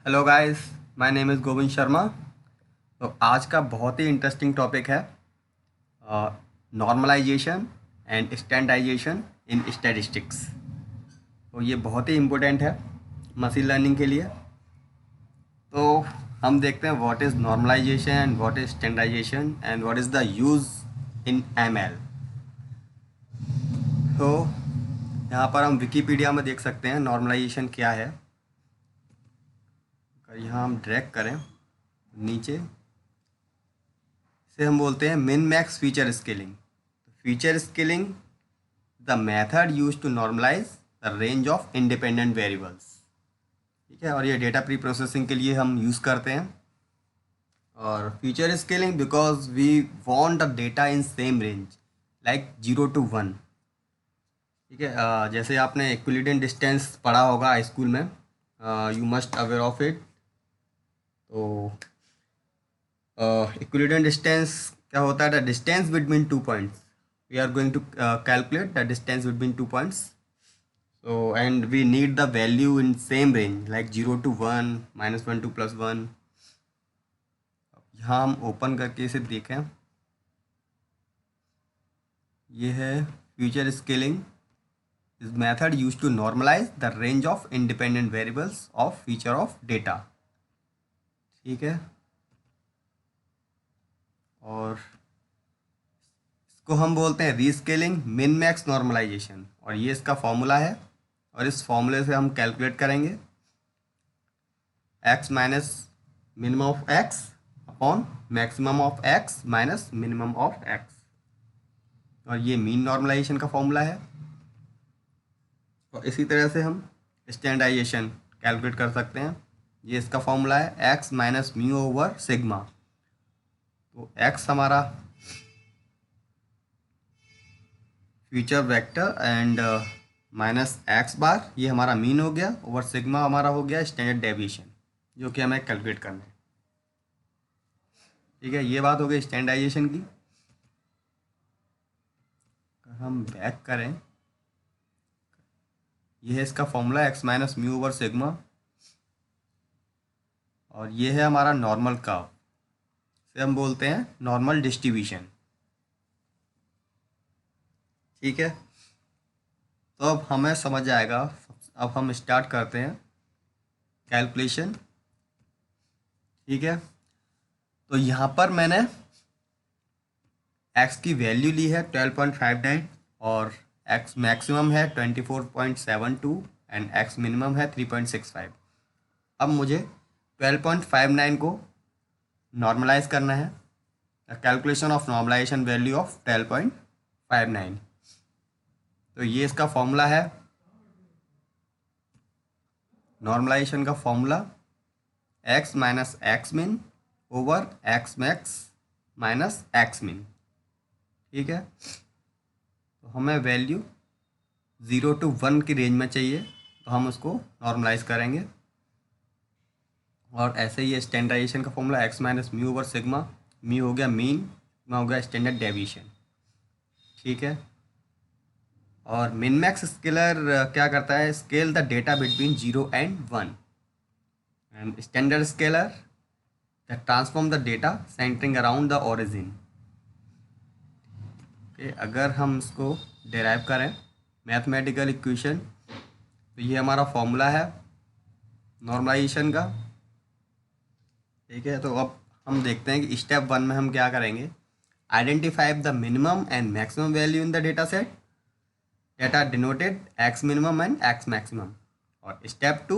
Hello guys, my name is Govind Sharma. तो आज का बहुत ही इंटरेस्टिंग टॉपिक है normalisation and standardisation in statistics. तो ये बहुत ही इम्पोर्टेंट है मशीन लर्निंग के लिए। तो हम देखते हैं what is normalisation and what is standardisation and what is the use in ML. तो यहाँ पर हम विकीपीडिया में देख सकते हैं नॉर्मलाइजेशन क्या है। अगर यहाँ हम ड्रैग करें नीचे से हम बोलते हैं min max feature scaling. Feature scaling the method use to normalise the range of independent variables. ठीक है, और ये डेटा प्री प्रोसेसिंग के लिए हम यूज़ करते हैं। और feature scaling because we want the data in same range like 0 to 1। ठीक है, जैसे आपने इक्विलिडियन डिस्टेंस पढ़ा होगा स्कूल में, you must aware of it. तो इक्विलिडियन डिस्टेंस क्या होता है? The distance between 2 points. We are going to calculate the distance between 2 points. So and we need the value in same range like 0 to 1, -1 to +1। यहाँ हम open करके इसे देखें, ये है feature scaling is method use to normalise the range of independent variables of feature of data. ठीक है, और इसको हम बोलते हैं रीस्केलिंग मिन मैक्स नॉर्मलाइजेशन, और ये इसका फॉर्मूला है। और इस फॉर्मूले से हम कैलकुलेट करेंगे x minus minimum of x upon maximum of x minus minimum of x। और ये मीन नॉर्मलाइजेशन का फॉर्मूला है। और इसी तरह से हम स्टैंडर्डाइजेशन कैलकुलेट कर सकते हैं। ये इसका फॉर्मूला है x minus mu over sigma. तो x हमारा feature vector and minus x bar ये हमारा मीन हो गया, ओवर सिग्मा हमारा हो गया स्टैंडर्ड डेविएशन, जो कि हमें कैलकुलेट करना है। ठीक है, ये बात हो गई स्टैंडर्डाइजेशन की। अगर हम बैक करें, ये है इसका formula x minus mu over sigma, और ये है हमारा नॉर्मल कर्व, से हम बोलते हैं नॉर्मल डिस्ट्रीब्यूशन। ठीक है, तो अब हमें समझ आएगा। अब हम स्टार्ट करते हैं कैलकुलेशन। ठीक है, तो यहाँ पर मैंने x की वैल्यू ली है 12.59, और x मैक्सिमम है 24.72 एंड x मिनिमम है 3.65। अब मुझे 12.59 को नॉर्मलाइज करना है। Calculation of normalisation value of 12.59। तो ये इसका फॉर्मूला है, नॉर्मलाइजेशन का formula x minus x min over x max minus x min. ठीक है, तो हमें वैल्यू 0 to 1 की रेंज में चाहिए, तो हम उसको नॉर्मलाइज करेंगे। और ऐसे ही स्टैंडर्डाइजेशन का formula x minus mu over sigma. Mu हो गया मीन, सिग्मा हो गया स्टैंडर्ड डेविएशन। ठीक है, और मिन मैक्स स्केलर क्या करता है? Scale the data between 0 and 1। And standard scaler that transform the data centring around the origin. Okay, अगर हम इसको डिराइव करें मैथमेटिकल इक्वेशन, तो ये हमारा फॉर्मूला है नॉर्मलाइजेशन का। ठीक है, तो अब हम देखते हैं कि स्टेप 1 में हम क्या करेंगे। Identify the minimum and maximum value in the data set that are denoted x minimum and x maximum। और step 2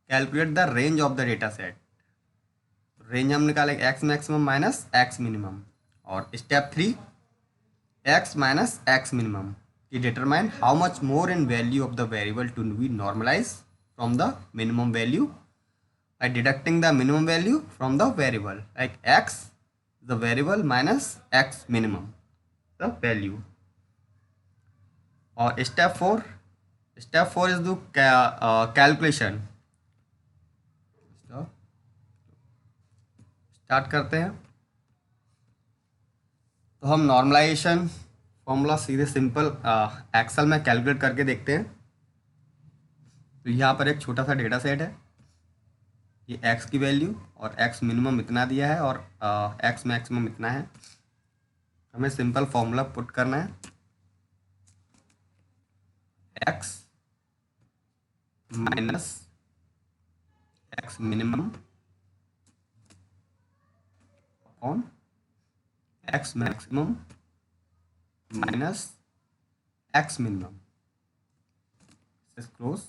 calculate the range of the data set. Range हम निकालेंगे x maximum minus x minimum. और step 3 x minus x minimum की determine how much more in value of the variable to be normalize from the minimum value by deducting the minimum value from the variable, like x the variable minus x minimum the value। और step 4 is the calculation. Start करते हैं। तो हम normalisation formula सीधे simple Excel में calculate करके देखते हैं। तो यहाँ पर एक छोटा सा डेटा सेट है, ये एक्स की वैल्यू और एक्स मिनिमम इतना दिया है और एक्स मैक्सिमम इतना है। हमें सिंपल फॉर्मूला पुट करना है, x minus x minimum upon x maximum minus x minimum close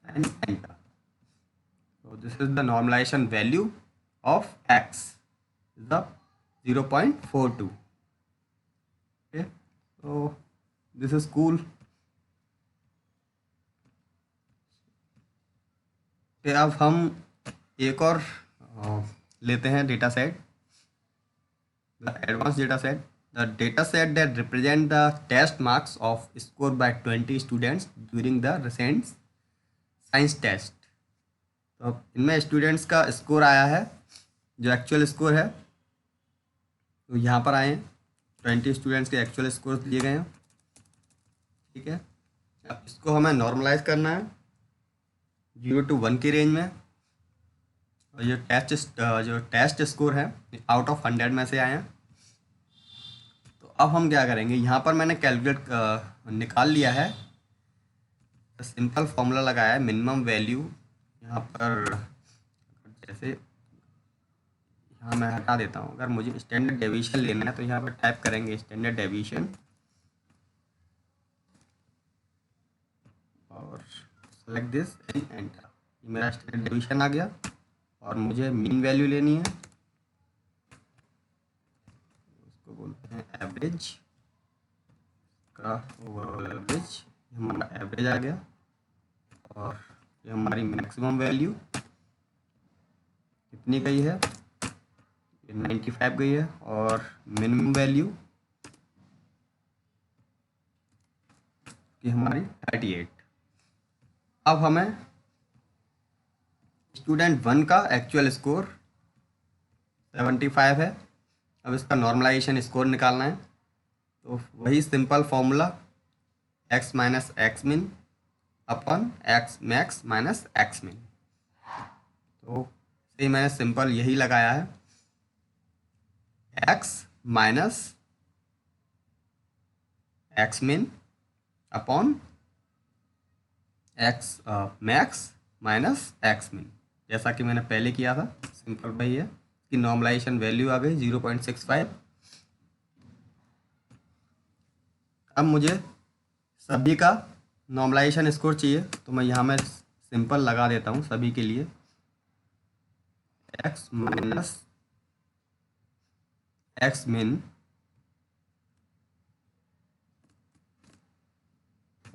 and enter. So this is the normalization value of x is the 0.42. Okay, so this is cool. Okay, अब हम एक और लेते हैं data set, the advanced data set, the data set that represent the test marks of score by 20 students during the recent science test. तो इनमें students का score आया है, जो एक्चुअल स्कोर है, तो यहाँ पर आए हैं 20 स्टूडेंट्स के एक्चुअल स्कोर दिए गए हैं। ठीक है, अब इसको हमें नॉर्मलाइज करना है 0 to 1 की रेंज में। और जो टेस्ट स्कोर है आउट ऑफ 100 में से आए हैं। तो अब हम क्या करेंगे, यहाँ पर मैंने कैलकुलेट निकाल लिया है, सिंपल फॉर्मूला लगाया है मिनिमम वैल्यू। यहाँ पर जैसे यहाँ मैं हटा देता हूँ, अगर मुझे स्टैंडर्ड डेविएशन लेना है तो यहाँ पर टाइप करेंगे स्टैंडर्ड डेविएशन और सेलेक्ट दिस एंड एंटर। मेरा स्टैंडर्ड डेविएशन आ गया और मुझे मीन वैल्यू लेनी है, उसको बोलते हैं एवरेज का ओवरऑल एवरेज। हमारा एवरेज आ गया और ये हमारी मैक्सिमम वैल्यू कितनी गई है, ये 95 गई है और मिनिमम वैल्यू की हमारी 38। अब हमें स्टूडेंट 1 का एक्चुअल स्कोर 75 है। अब इसका नॉर्मलाइजेशन स्कोर निकालना है, तो वही simple formula x minus x मिन अपन एक्स मैक्स माइनस एक्स मिन। तो सही मैंने सिंपल यही लगाया है, एक्स माइनस एक्स मिन upon x max minus x मिन, जैसा कि मैंने पहले किया था। सिंपल वही है कि नॉर्मलाइजेशन वैल्यू आ गई 0.65। अब मुझे सभी का नॉर्मलाइजेशन स्कोर चाहिए, तो मैं यहाँ में सिंपल लगा देता हूँ सभी के लिए, x minus x min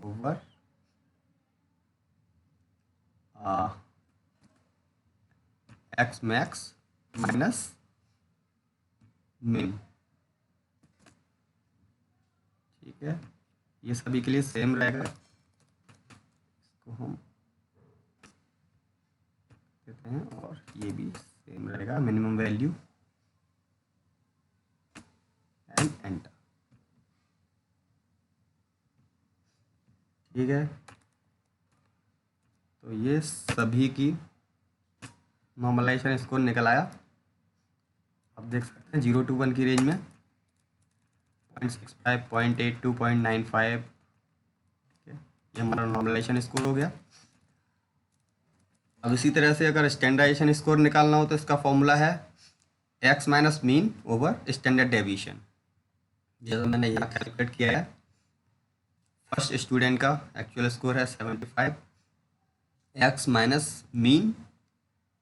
over x max minus मिन। ठीक है, ये सभी के लिए सेम रहेगा, इसको हम देते हैं और ये भी सेम रहेगा, मिनिमम वैल्यू एंड एंटर। ठीक है, तो ये सभी की नॉर्मलाइजेशन स्कोर निकल आया। अब देख सकते हैं 0 to 1 की रेंज में 0.65, 0.82, 0.95। ठीक है, ये हमारा नॉर्मलाइजेशन स्कोर हो गया। अब इसी तरह से अगर स्टैंडर्डाइजेशन स्कोर निकालना हो तो इसका फॉर्मूला है x minus mean over standard deviation. जैसा मैंने यहाँ कैलकुलेट किया है, फर्स्ट स्टूडेंट का एक्चुअल स्कोर है 75, x minus mean,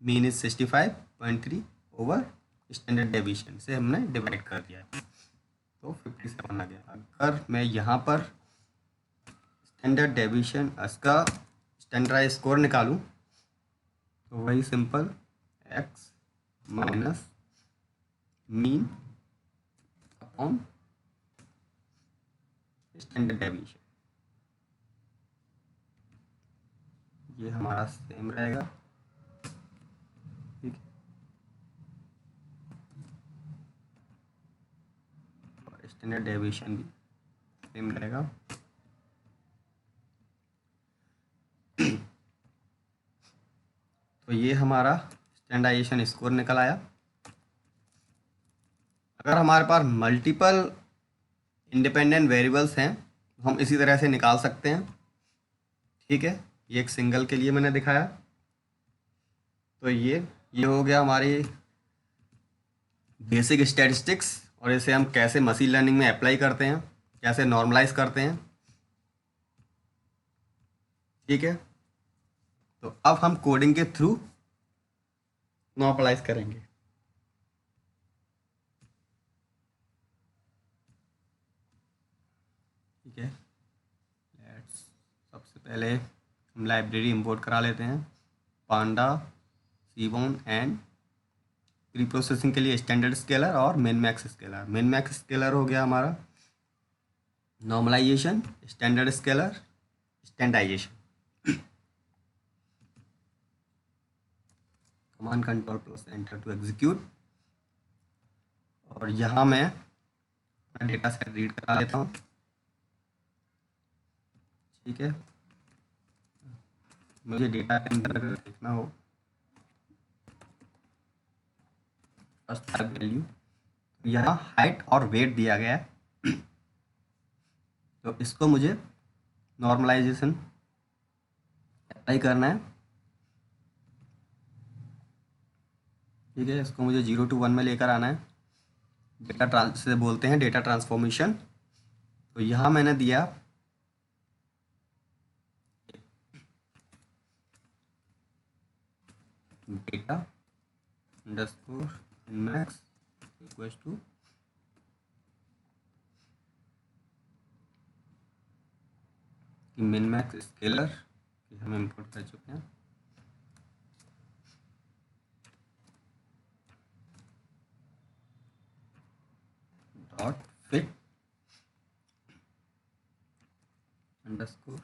mean is 65.3 over standard deviation से हमने डिवाइड कर दिया है, तो 57 आ गया। अगर मैं यहाँ पर स्टैंडर्ड डेविएशन इसका स्टैंडर्डाइज स्कोर निकालूं तो वही simple x minus mean upon standard deviation, ये हमारा सेम रहेगा। ठीक है, और स्टैंडर्ड डेविएशन भी सेम रहेगा। तो ये हमारा स्टैंडर्डाइजेशन स्कोर निकल आया। अगर हमारे पास मल्टीपल इंडिपेंडेंट वेरिएबल्स हैं तो हम इसी तरह से निकाल सकते हैं। ठीक है, ये एक सिंगल के लिए मैंने दिखाया। तो ये हो गया हमारी बेसिक स्टैटिस्टिक्स, और इसे हम कैसे मशीन लर्निंग में अप्लाई करते हैं, कैसे नॉर्मलाइज करते हैं। ठीक है, तो अब हम कोडिंग के थ्रू नॉर्मलाइज करेंगे। ठीक है, सबसे पहले हम लाइब्रेरी इंपोर्ट करा लेते हैं, panda, seaborn and preprocessing के लिए स्टैंडर्ड स्केलर और min max scaler. Min max scaler हो गया हमारा normalisation, standard scaler standardisation. Command control plus enter to execute. और यहाँ मैं अपना डेटा सेट रीड करा लेता हूँ। ठीक है, मुझे डेटा के अंदर अगर देखना हो फर्स्ट वैल्यू, यहाँ हाइट और वेट दिया गया है। तो इसको मुझे नॉर्मलाइजेशन अप्लाई करना है। ठीक है, इसको मुझे 0 to 1 में लेकर आना है। डेटा से बोलते हैं डेटा ट्रांसफॉर्मेशन। तो यहाँ मैंने दिया data underscore max equals to min max scaler, हम इंपोर्ट कर चुके हैं। डॉट फिट अंडरस्कोर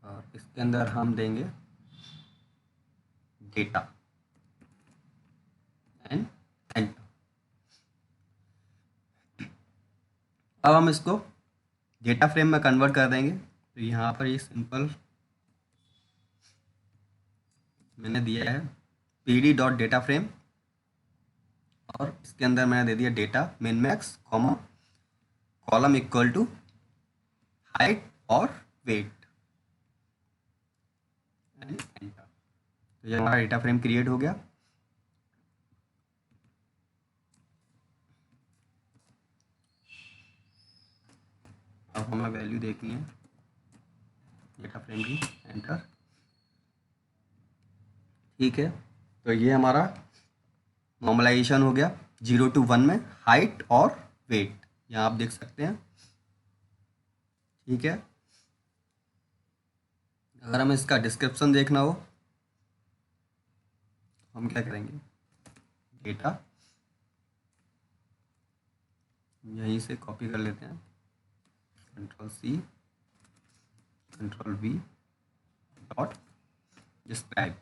और इसके अंदर हम देंगे डेटा एंड एंटर। अब हम इसको डेटा फ्रेम में कन्वर्ट कर देंगे। तो यहाँ पर ये सिंपल मैंने दिया है pd डॉट डेटा फ्रेम, और इसके अंदर मैंने दे दिया data min max comma column equal to height और वेट एंड एंटर। तो ये हमारा डेटा फ्रेम क्रिएट हो गया। अब हमें वैल्यू देखनी है डेटा फ्रेम की, एंटर। ठीक है, तो ये हमारा नॉर्मलाइजेशन हो गया 0 to 1 में हाइट और वेट, यहाँ आप देख सकते हैं। ठीक है, अगर हमें इसका डिस्क्रिप्शन देखना हो तो हम क्या करेंगे, डेटा यहीं से कॉपी कर लेते हैं, Ctrl+C Ctrl+V dot describe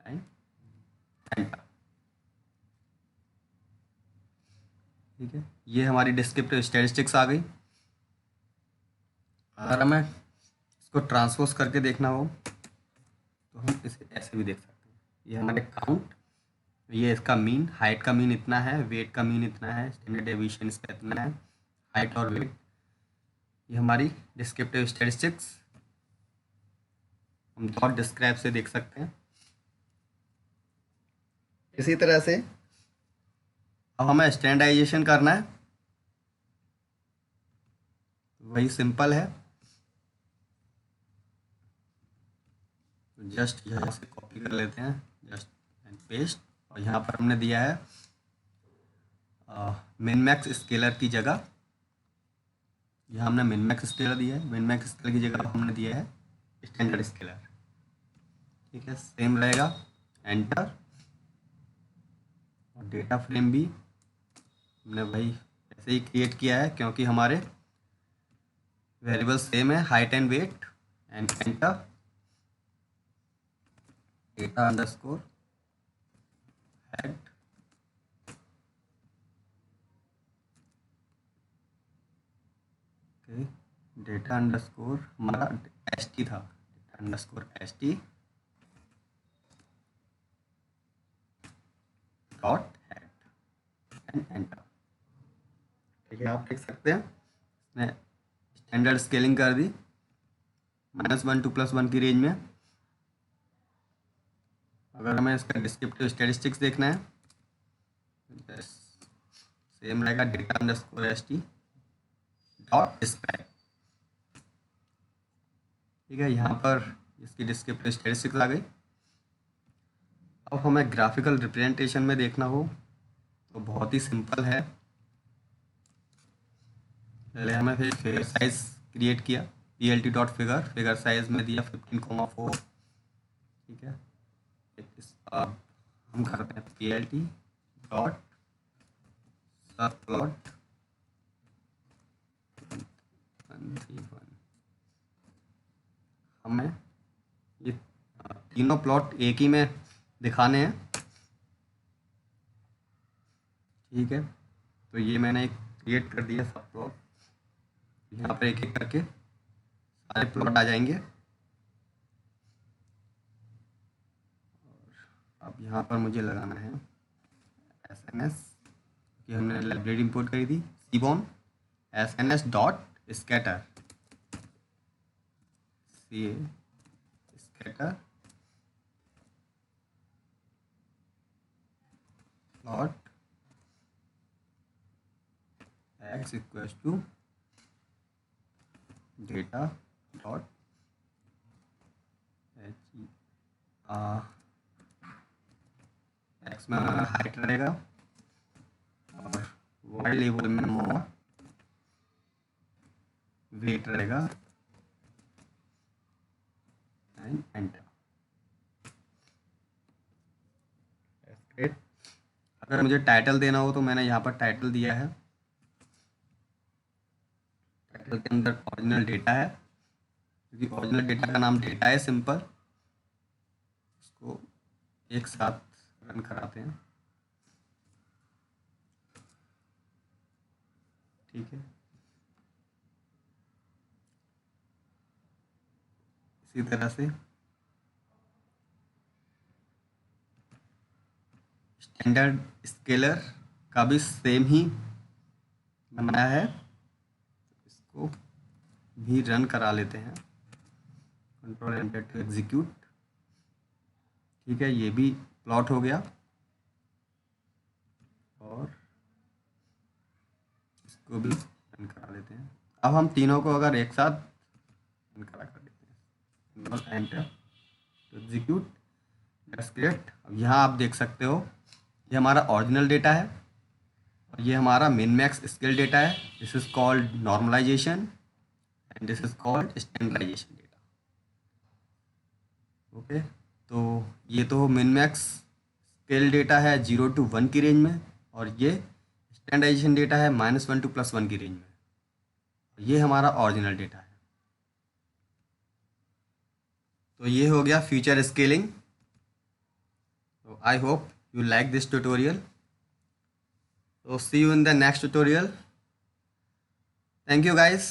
and enter. ठीक है, ये हमारी डिस्क्रिप्टिव स्टैटिस्टिक्स आ गई। अगर हमें इसको ट्रांसपोज करके देखना हो तो हम इसे ऐसे भी देख सकते हैं। ये हमारे काउंट, ये इसका मीन, हाइट का मीन इतना है, वेट का मीन इतना है, स्टैंडर्ड डेविएशन इसका इतना है, हाइट और वेट। ये हमारी डिस्क्रिप्टिव स्टैटिस्टिक्स हम डॉट डिस्क्राइब से देख सकते हैं। इसी तरह से अब हमें स्टैंडर्डाइजेशन करना है, वही सिंपल है। जस्ट यहाँ से कॉपी कर लेते हैं, जस्ट एंड पेस्ट। और यहाँ पर हमने दिया है मिन मैक्स स्केलर की जगह, यहाँ हमने मिन मैक्स स्केलर दिया है, मिन मैक्स स्केलर की जगह हमने दिया है स्टैंडर्ड स्केलर। ठीक है, सेम रहेगा, एंटर। और डेटा फ्रेम भी हमने वही ऐसे ही क्रिएट किया है क्योंकि हमारे वेरिएबल सेम है, height and weight and enter data underscore head data underscore हमारा एस टी था, data underscore S T dot head and enter. ठीक है, आप देख सकते हैं मैं स्टैंडर्ड स्केलिंग कर दी -1 to +1 की रेंज में। अगर हमें इसका डिस्क्रिप्टिव स्टैटिस्टिक्स देखना है सेम रहेगा, data underscore S T dot describe. ठीक है, यहाँ पर इसकी डिस्क्रिप्टिव स्टैटिस्टिक्स आ गई। अब हमें ग्राफिकल रिप्रेजेंटेशन में देखना हो तो बहुत ही सिंपल है। पहले हमें फिर फिगर साइज क्रिएट किया, plt डॉट फिगर साइज में दिया 15,4। ठीक है, अब हम करते हैं plt डॉट सबप्लॉट 131। हमें ये तीनों प्लॉट एक ही में दिखाने हैं। ठीक है, तो ये मैंने क्रिएट कर दिया सब प्लॉट। यहाँ पर एक एक करके सारे प्लॉट आ जाएंगे। अब यहाँ पर मुझे लगाना है SNS कि हमने लाइब्रेरी इंपोर्ट करी थी, seaborn SNS dot scatter scatter plot x equals to data dot X में हमारा हाइट रहेगा और वाई लेवल में हमारा वेट रहेगा एंड एंटर। अगर मुझे टाइटल देना हो तो मैंने यहाँ पर टाइटल दिया है। टाइटल के अंदर ओरिजिनल डेटा है, क्योंकि ओरिजिनल डेटा का नाम डेटा है सिंपल। इसको एक साथ रन कराते हैं। ठीक है, इसी तरह से स्टैंडर्ड स्केलर का भी सेम ही बनाया है, इसको भी रन करा लेते हैं। Control enter to execute. ठीक है, ये भी प्लॉट हो गया और इसको भी रन करा लेते हैं। अब हम तीनों को अगर एक साथ रन करा कर देते हैं, control enter to execute. That's great. अब यहाँ आप देख सकते हो ये हमारा ओरिजिनल डेटा है और ये हमारा मिन मैक्स स्केल डेटा है। This is called normalization and this is called standardization data. Okay, तो ये तो मिन मैक्स स्केल डेटा है 0 to 1 की रेंज में और ये स्टैंडर्डाइजेशन डेटा है -1 to +1 की रेंज में। ये हमारा ओरिजिनल डेटा है। तो ये हो गया फ्यूचर स्केलिंग। तो I hope you like this tutorial. So see you in the next tutorial. Thank you guys.